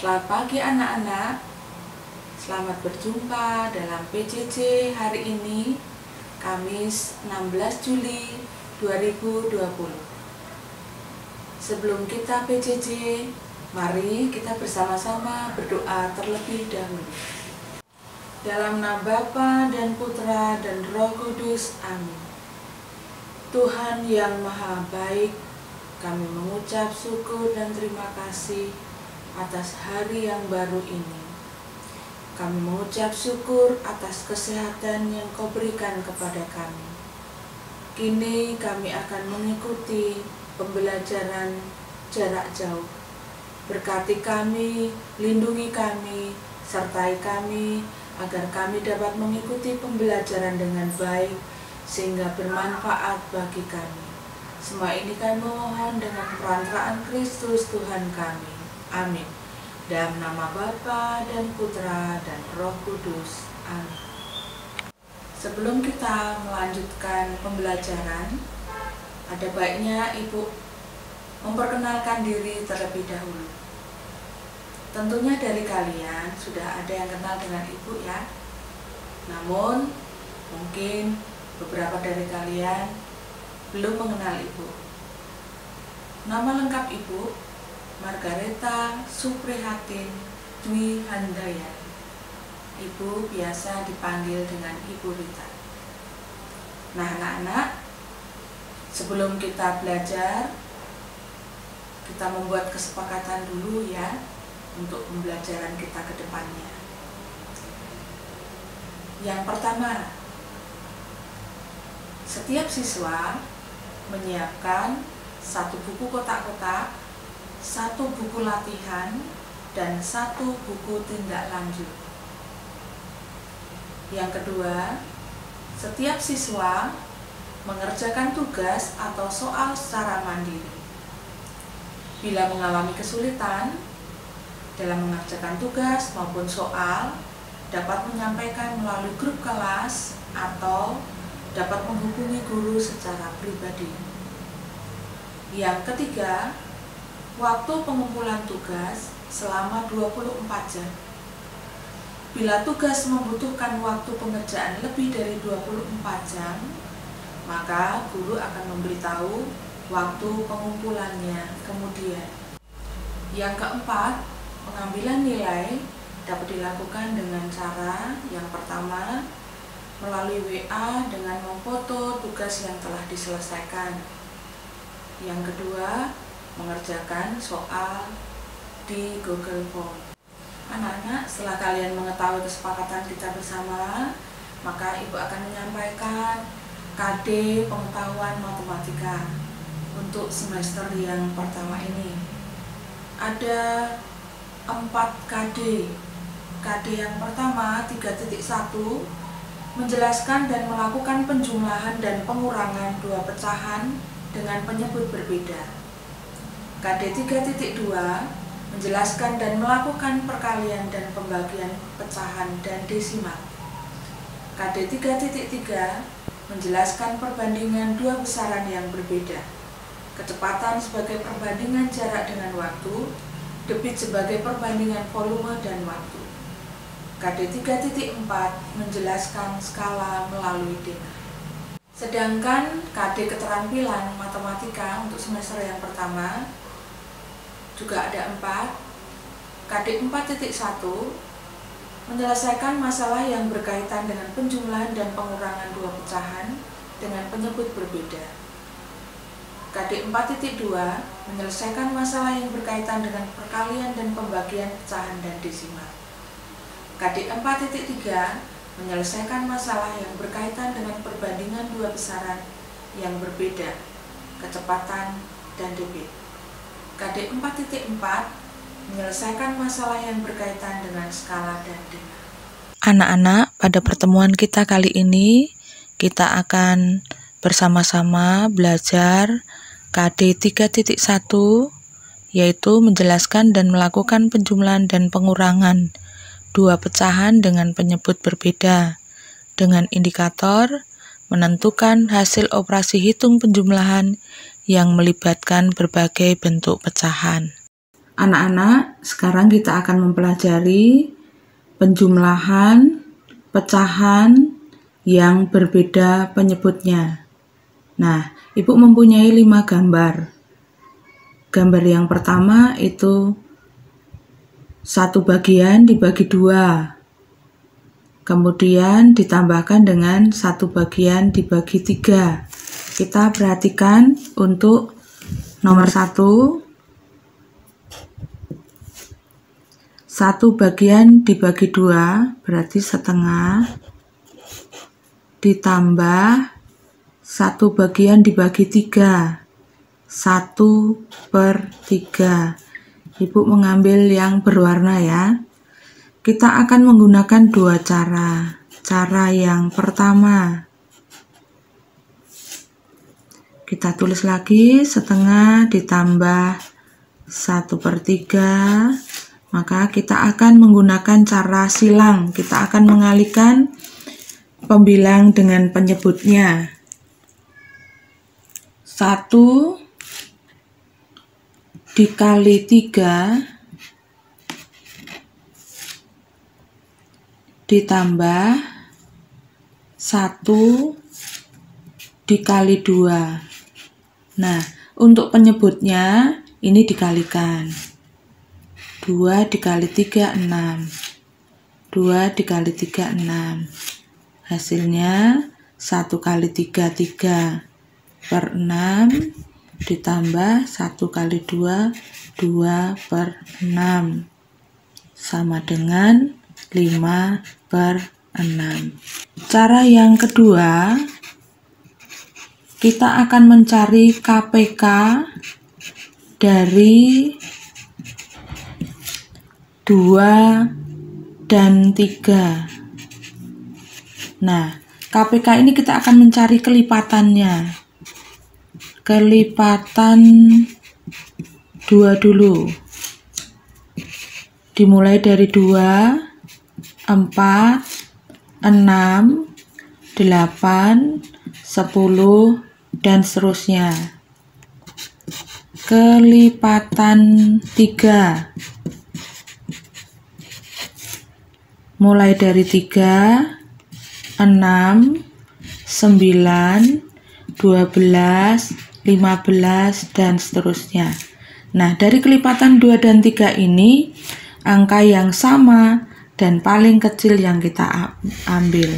Selamat pagi anak-anak. Selamat berjumpa dalam PJJ hari ini, Kamis 16 Juli 2020. Sebelum kita PJJ, mari kita bersama-sama berdoa terlebih dahulu. Dalam nama Bapa dan Putra dan Roh Kudus, amin. Tuhan yang Maha Baik, kami mengucap syukur dan terima kasih atas hari yang baru ini. Kami mengucap syukur atas kesehatan yang Kau berikan kepada kami. Kini kami akan mengikuti pembelajaran jarak jauh. Berkati kami, lindungi kami, sertai kami, agar kami dapat mengikuti pembelajaran dengan baik, sehingga bermanfaat bagi kami. Semua ini kami mohon dengan perantaraan Kristus Tuhan kami. Amin. Dalam nama Bapa dan Putra dan Roh Kudus. Amin. Sebelum kita melanjutkan pembelajaran, ada baiknya Ibu memperkenalkan diri terlebih dahulu. Tentunya dari kalian sudah ada yang kenal dengan Ibu ya. Namun mungkin beberapa dari kalian belum mengenal Ibu. Nama lengkap Ibu Margareta Suprihatin Dwi Handayani. Ibu biasa dipanggil dengan Ibu Rita. Nah anak-anak, sebelum kita belajar, kita membuat kesepakatan dulu ya untuk pembelajaran kita ke depannya. Yang pertama, setiap siswa menyiapkan satu buku kotak-kotak, satu buku latihan, dan satu buku tindak lanjut. Yang kedua, setiap siswa mengerjakan tugas atau soal secara mandiri. Bila mengalami kesulitan dalam mengerjakan tugas maupun soal, dapat menyampaikan melalui grup kelas atau dapat menghubungi guru secara pribadi. Yang ketiga, waktu pengumpulan tugas selama 24 jam. Bila tugas membutuhkan waktu pengerjaan lebih dari 24 jam, maka guru akan memberitahu waktu pengumpulannya kemudian. Yang keempat, pengambilan nilai dapat dilakukan dengan cara yang pertama, melalui WA dengan memfoto tugas yang telah diselesaikan. Yang kedua, mengerjakan soal di Google Form. Anak-anak, setelah kalian mengetahui kesepakatan kita bersama, maka Ibu akan menyampaikan KD pengetahuan matematika untuk semester yang pertama ini. Ada 4 KD. KD yang pertama 3.1 menjelaskan dan melakukan penjumlahan dan pengurangan dua pecahan dengan penyebut berbeda. KD 3.2 menjelaskan dan melakukan perkalian dan pembagian pecahan dan desimal. KD 3.3 menjelaskan perbandingan dua besaran yang berbeda. Kecepatan sebagai perbandingan jarak dengan waktu, debit sebagai perbandingan volume dan waktu. KD 3.4 menjelaskan skala melalui denah. Sedangkan KD keterampilan matematika untuk semester yang pertama juga ada 4. KD 4.1 menyelesaikan masalah yang berkaitan dengan penjumlahan dan pengurangan dua pecahan dengan penyebut berbeda. KD 4.2 menyelesaikan masalah yang berkaitan dengan perkalian dan pembagian pecahan dan desimal. KD 4.3 menyelesaikan masalah yang berkaitan dengan perbandingan dua besaran yang berbeda, kecepatan dan debit. KD 4.4 menyelesaikan masalah yang berkaitan dengan skala dan denah. Anak-anak, pada pertemuan kita kali ini, kita akan bersama-sama belajar KD 3.1, yaitu menjelaskan dan melakukan penjumlahan dan pengurangan dua pecahan dengan penyebut berbeda, dengan indikator menentukan hasil operasi hitung penjumlahan yang melibatkan berbagai bentuk pecahan. Anak-anak, sekarang kita akan mempelajari penjumlahan, pecahan yang berbeda penyebutnya. Nah, Ibu mempunyai 5 gambar. Gambar yang pertama itu 1 bagian dibagi 2. Kemudian ditambahkan dengan 1 bagian dibagi 3. Kita perhatikan untuk nomor 1. 1 bagian dibagi 2 berarti setengah, ditambah 1 bagian dibagi 3, 1/3. Ibu mengambil yang berwarna ya. Kita akan menggunakan 2 cara. Cara yang pertama, kita tulis lagi setengah ditambah 1/3. Maka kita akan menggunakan cara silang. Kita akan mengalihkan pembilang dengan penyebutnya. 1 dikali 3 ditambah 1 dikali 2. Nah, untuk penyebutnya ini dikalikan. 2 dikali 3, 6. 2 dikali 3, 6. Hasilnya 1 kali 3, 3/6 ditambah 1 kali 2, 2/6. Sama dengan 5/6. Cara yang kedua, kita akan mencari KPK dari 2 dan 3. Nah, KPK ini kita akan mencari kelipatannya. Kelipatan 2 dulu. Dimulai dari 2, 4, 6, 8, 10, dan seterusnya. Kelipatan 3. Mulai dari 3, 6, 9, 12, 15, dan seterusnya. Nah, dari kelipatan 2 dan 3 ini, angka yang sama dan paling kecil yang kita ambil.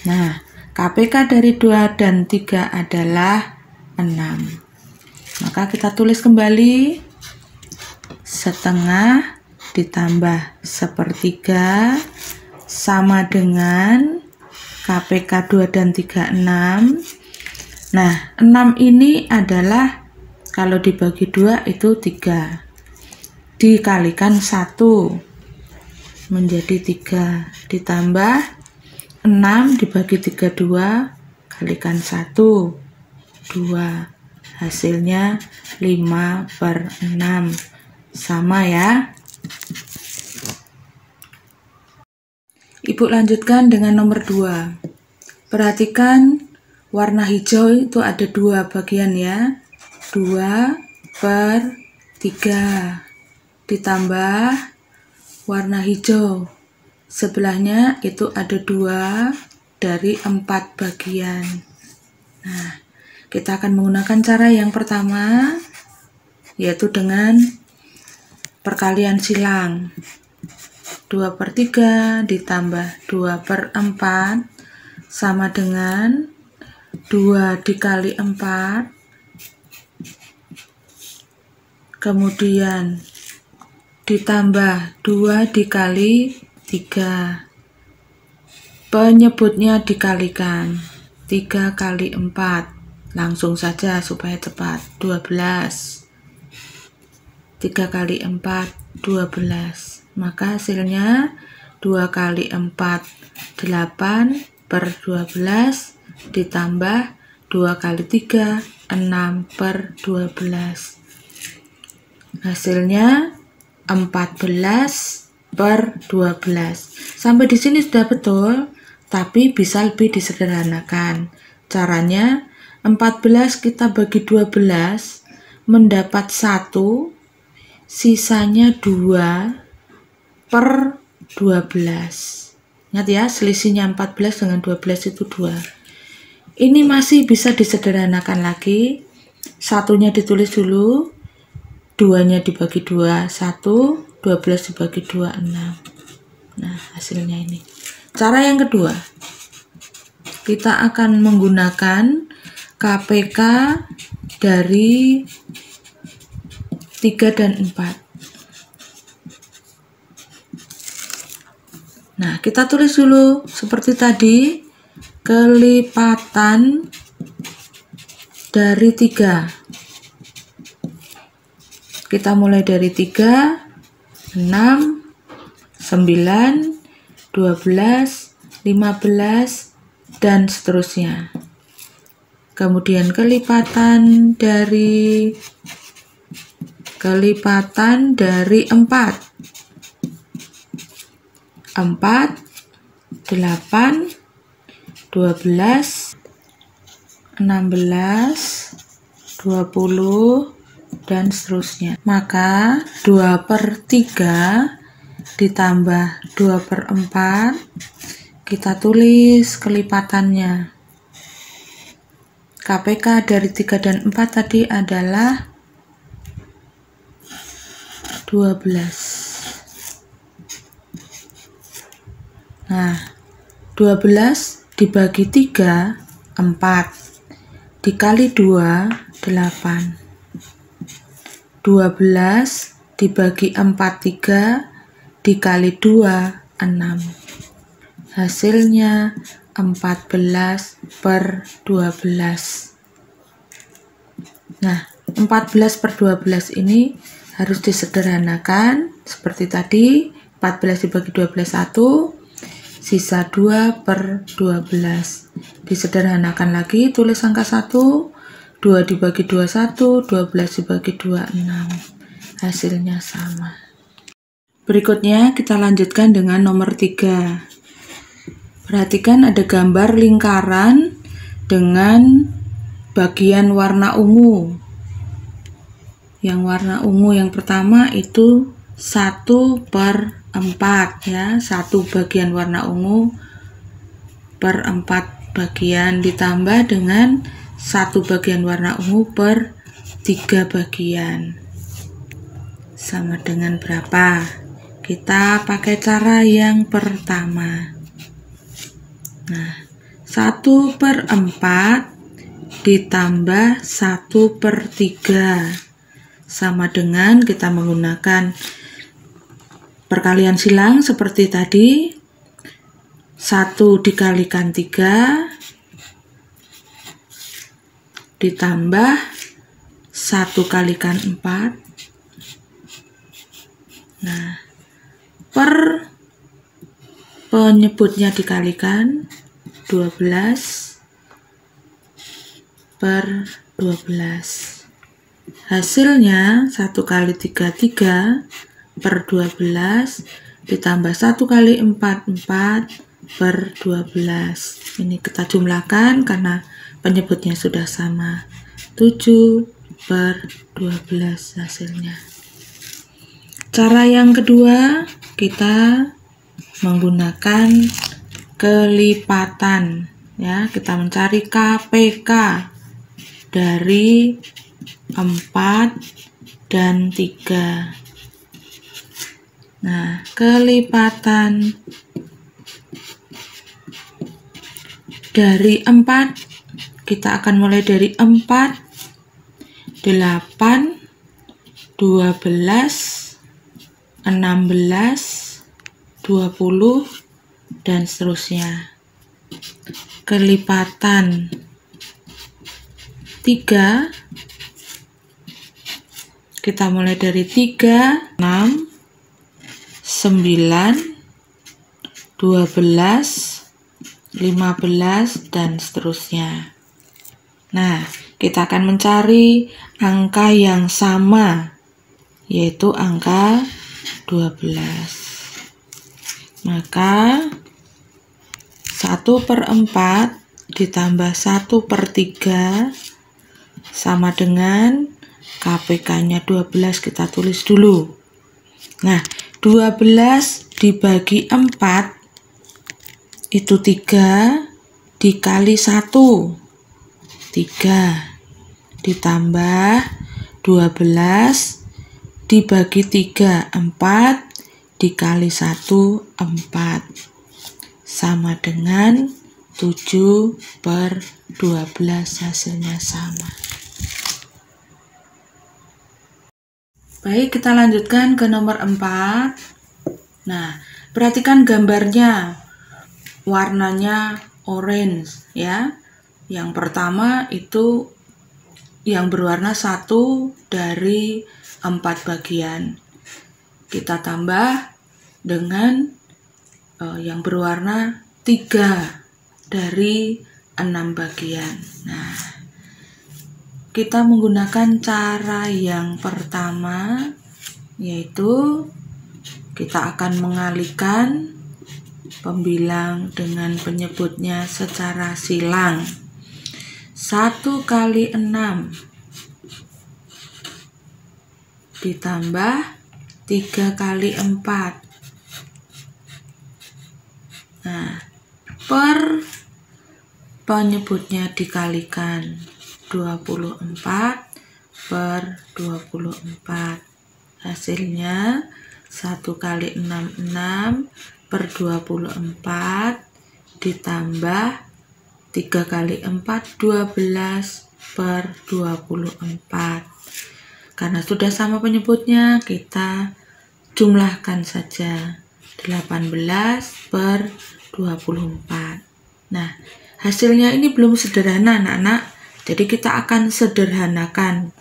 Nah, KPK dari 2 dan 3 adalah 6. Maka kita tulis kembali setengah ditambah 1/3 sama dengan KPK 2 dan 3, 6. Nah, 6 ini adalah kalau dibagi 2 itu 3. Dikalikan 1 menjadi 3. Ditambah 6 dibagi 3, 2. Kalikan 1, 2. Hasilnya 5/6. Sama ya. Ibu lanjutkan dengan nomor 2. Perhatikan warna hijau itu ada 2 bagian ya. 2/3 ditambah warna hijau sebelahnya itu ada 2 dari 4 bagian. Nah, kita akan menggunakan cara yang pertama, yaitu dengan perkalian silang. 2/3 ditambah 2/4 sama dengan 2 dikali 4, kemudian ditambah 2 dikali 3. Penyebutnya dikalikan 3 kali 4. Langsung saja supaya cepat. 12. 3 kali 4, 12. Maka hasilnya 2 kali 4, 8/12 ditambah 2 kali 3, 6/12. Hasilnya 14/12. Sampai di sini sudah betul, tapi bisa lebih disederhanakan. Caranya 14 kita bagi 12 mendapat 1, sisanya 2/12. Ingat ya, selisihnya 14 dengan 12 itu 2. Ini masih bisa disederhanakan lagi. Satunya ditulis dulu, 2-nya dibagi 2, 1, 12 dibagi 2, 6. Nah, hasilnya ini. Cara yang kedua, kita akan menggunakan KPK dari 3 dan 4. Nah, kita tulis dulu seperti tadi, kelipatan dari 3. Kita mulai dari 3, 6, 9, 12, 15, dan seterusnya. Kemudian kelipatan dari 4. 4, 8, 12, 16, 20, dan seterusnya. Maka 2/3 ditambah 2/4, kita tulis kelipatannya. KPK dari 3 dan 4 tadi adalah 12. Nah, 12 dibagi 3, 4. Dikali 2, 8. 12 dibagi 4, 3. Dikali 2, 6. Hasilnya 14/12. Nah, 14/12 ini harus disederhanakan seperti tadi. 14 dibagi 12, 1. Sisa 2/12. Disederhanakan lagi, tulis angka 1. 2 dibagi 2, 1. 12 dibagi 2, 6. Hasilnya sama. Berikutnya kita lanjutkan dengan nomor 3. Perhatikan ada gambar lingkaran dengan bagian warna ungu. Yang warna ungu yang pertama itu 1/4 ya, 1 bagian warna ungu per 4 bagian ditambah dengan 1 bagian warna ungu per 3 bagian. Sama dengan berapa? Kita pakai cara yang pertama. Nah, 1/4 ditambah 1/3 sama dengan kita menggunakan perkalian silang seperti tadi. 1 dikalikan 3 ditambah 1 kalikan 4. Nah, per penyebutnya dikalikan 12/12. Hasilnya 1 kali 3, 3/12 ditambah 1 kali 4, 4/12. Ini kita jumlahkan karena penyebutnya sudah sama. 7/12 hasilnya. Cara yang kedua, kita menggunakan kelipatan ya. Kita mencari KPK dari 4 dan 3. Nah, kelipatan dari 4, kita akan mulai dari 4, 8, 12, 16, 20, dan seterusnya. Kelipatan 3, kita mulai dari 3, 6, 9, 12, 15, dan seterusnya. Nah, kita akan mencari angka yang sama, yaitu angka 12. Maka 1/4 ditambah 1/3 sama dengan KPK-nya 12 kita tulis dulu. Nah, 12 dibagi 4 itu 3 dikali 1. 3 ditambah 12 dibagi 3, 4 dikali 1, 4. Sama dengan 7/12, hasilnya sama. Baik, kita lanjutkan ke nomor 4. Nah, perhatikan gambarnya. Warnanya orange ya. Yang pertama itu yang berwarna 1 dari 4 bagian. Kita tambah dengan yang berwarna 3 dari 6 bagian. Nah, kita menggunakan cara yang pertama, yaitu kita akan mengalihkan pembilang dengan penyebutnya secara silang. 1 kali 6 ditambah 3 kali 4. Nah, per penyebutnya dikalikan 24/24. Hasilnya 1 kali 6, 6 per 24 ditambah 3 kali 4, 12/24. Karena sudah sama penyebutnya, kita jumlahkan saja 18/24. Nah, hasilnya ini belum sederhana anak-anak, jadi kita akan sederhanakan.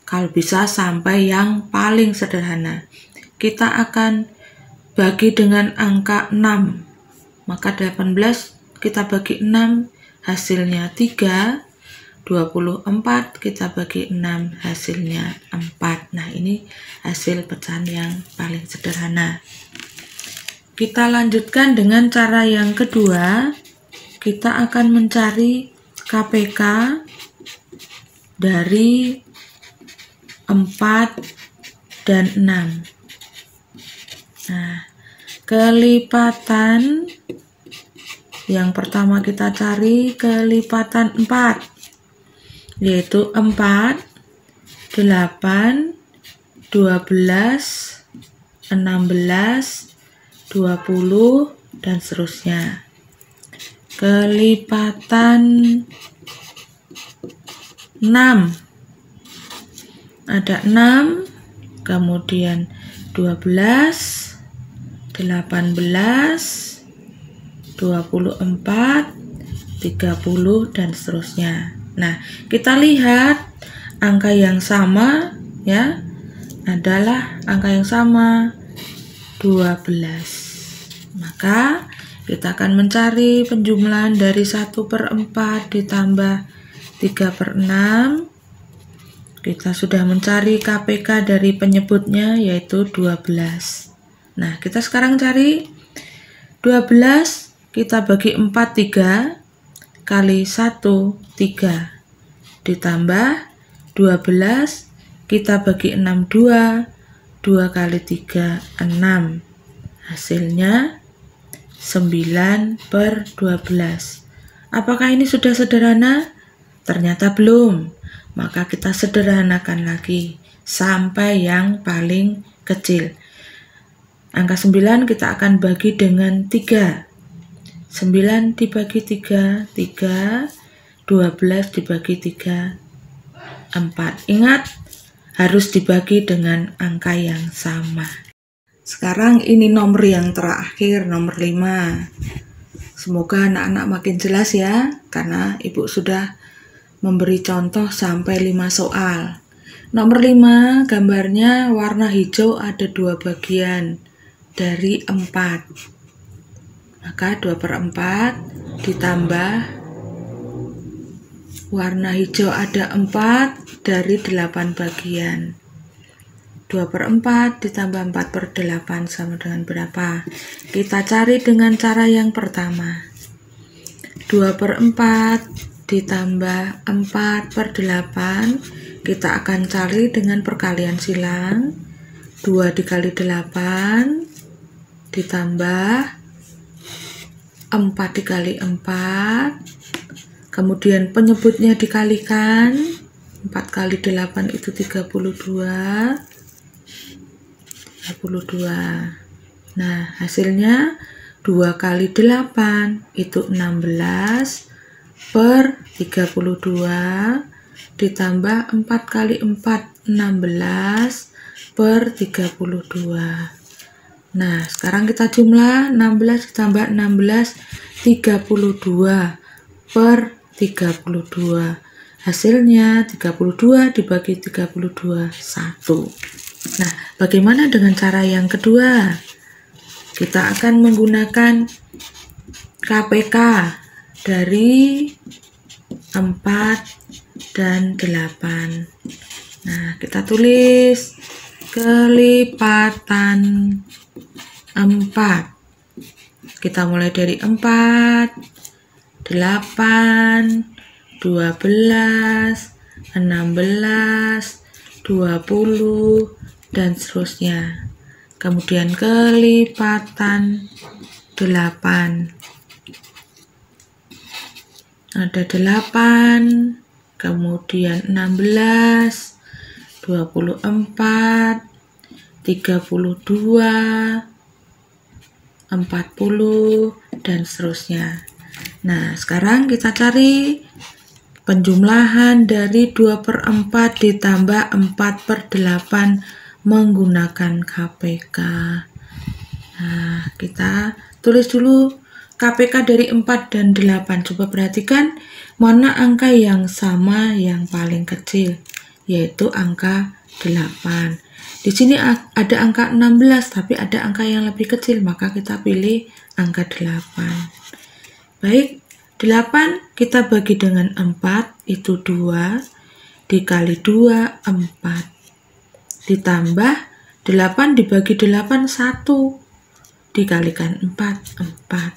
Kalau bisa sampai yang paling sederhana. Kita akan bagi dengan angka 6. Maka 18 kita bagi 6, hasilnya 3. 24 kita bagi 6, hasilnya 4. Nah, ini hasil pecahan yang paling sederhana. Kita lanjutkan dengan cara yang kedua. Kita akan mencari KPK dari 4 dan 6. Nah, kelipatan yang pertama kita cari kelipatan 4, yaitu 4, 8, 12, 16, 20, dan seterusnya. Kelipatan 6, ada 6, kemudian 12, 18, 24, 30, dan seterusnya. Nah, kita lihat angka yang sama ya, adalah angka yang sama 12. Maka kita akan mencari penjumlahan dari 1/4 ditambah 3/6. Kita sudah mencari KPK dari penyebutnya, yaitu 12. Nah, kita sekarang cari 12 kita bagi 4, 3 kali 1, 3 ditambah 12 kita bagi 6, 2 kali 3, 6. Hasilnya 9/12. Apakah ini sudah sederhana? Ternyata belum. Maka kita sederhanakan lagi sampai yang paling kecil. Angka 9 kita akan bagi dengan 3. 9 dibagi 3, 3. 12 dibagi 3, 4. Ingat, harus dibagi dengan angka yang sama. Sekarang ini nomor yang terakhir, nomor 5. Semoga anak-anak makin jelas ya, karena Ibu sudah memberi contoh sampai 5 soal. Nomor 5, gambarnya warna hijau ada 2 bagian dari 4. Maka 2/4 ditambah warna hijau ada 4 dari 8 bagian. 2/4 ditambah 4/8 sama dengan berapa? Kita cari dengan cara yang pertama. 2/4 ditambah 4/8 kita akan cari dengan perkalian silang. 2 dikali 8 ditambah 4 dikali 4, kemudian penyebutnya dikalikan. 4 kali 8 itu 32. Nah, hasilnya 2 kali 8 itu 16 per 32 ditambah 4 kali 4, 16 per 32. Nah, sekarang kita jumlah 16 ditambah 16, 32 per 32. Hasilnya 32 dibagi 32, 1. Nah, bagaimana dengan cara yang kedua? Kita akan menggunakan KPK dari 4 dan 8. Nah, kita tulis kelipatan 4. Kita mulai dari 4, 8, 12, 16, 20, dan seterusnya. Kemudian kelipatan 8. Ada 8, kemudian 16, 24, 32, 40, dan seterusnya. Nah, sekarang kita cari penjumlahan dari 2/4 ditambah 4/8 menggunakan KPK. Nah, kita tulis dulu KPK dari 4 dan 8. Coba perhatikan mana angka yang sama yang paling kecil, yaitu angka 8. Di sini ada angka 16, tapi ada angka yang lebih kecil, maka kita pilih angka 8. Baik, 8 kita bagi dengan 4, itu 2, dikali 2, 4. Ditambah 8 dibagi 8, 1. Dikalikan 4, 4.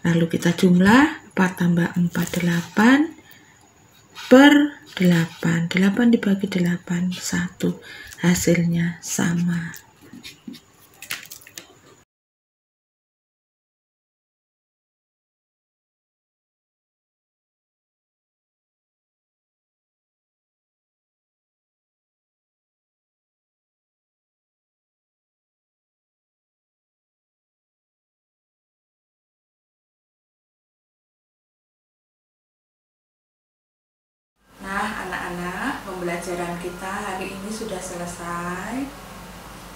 Lalu kita jumlah 4 tambah 4, 8 per 8. 8 dibagi 8, 1. Hasilnya sama. Nah, anak-anak, pembelajaran kita hari ini sudah selesai.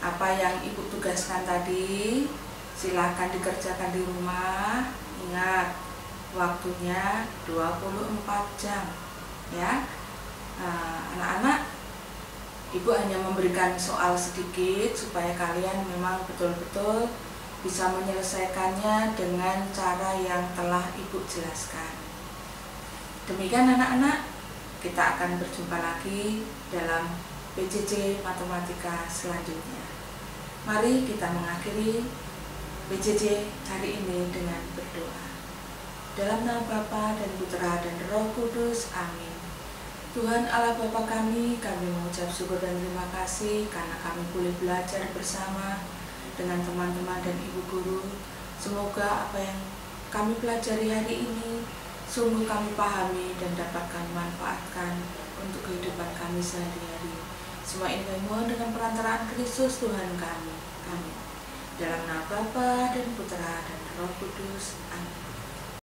Apa yang Ibu tugaskan tadi, silakan dikerjakan di rumah. Ingat, waktunya 24 jam. Ya, anak-anak, Ibu hanya memberikan soal sedikit supaya kalian memang betul-betul bisa menyelesaikannya dengan cara yang telah Ibu jelaskan. Demikian anak-anak, kita akan berjumpa lagi dalam PJJ Matematika selanjutnya. Mari kita mengakhiri PJJ hari ini dengan berdoa. Dalam nama Bapa dan Putra dan Roh Kudus, amin. Tuhan Allah Bapa kami mengucap syukur dan terima kasih karena kami boleh belajar bersama dengan teman-teman dan ibu guru. Semoga apa yang kami pelajari hari ini sungguh kami pahami dan dapat kami manfaatkan untuk kehidupan kami sehari-hari. Semua ini kami mohon dengan perantaraan Kristus Tuhan kami. Amin. Dalam nama Bapa dan Putra dan Roh Kudus. Amin.